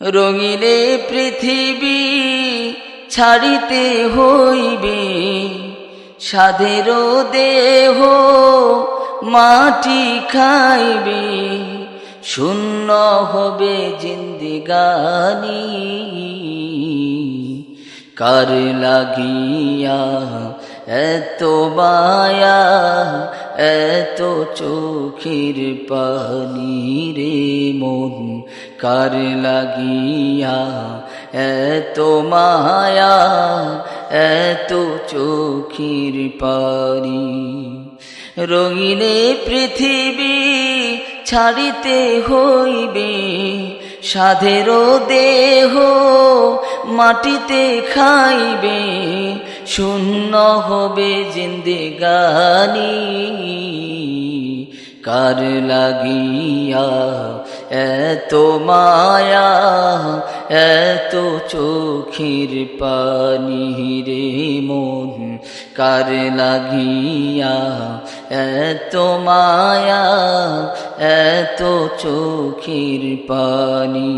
রঙিনে পৃথিবী ছাড়িতে হইবে, সাধের দেহ মাটি খাইবে, শূন্য হবে জিন্দেগানি। কার লাগিয়া এত মায়া, এত চোখের পানি রে মন, কার লাগিয়া এত মায়া, এত চোখের পানি। রঙিনে পৃথিবী ছাড়িতে হইবে, সাধের দেহ মাটিতে খাইবে, শূন্য হবে জিন্দেগানি। কার লাগিয়া এত মায়া, এত চোখের পানি রে মন, কার লাগিয়া এত মায়া, এত চোখের পানি।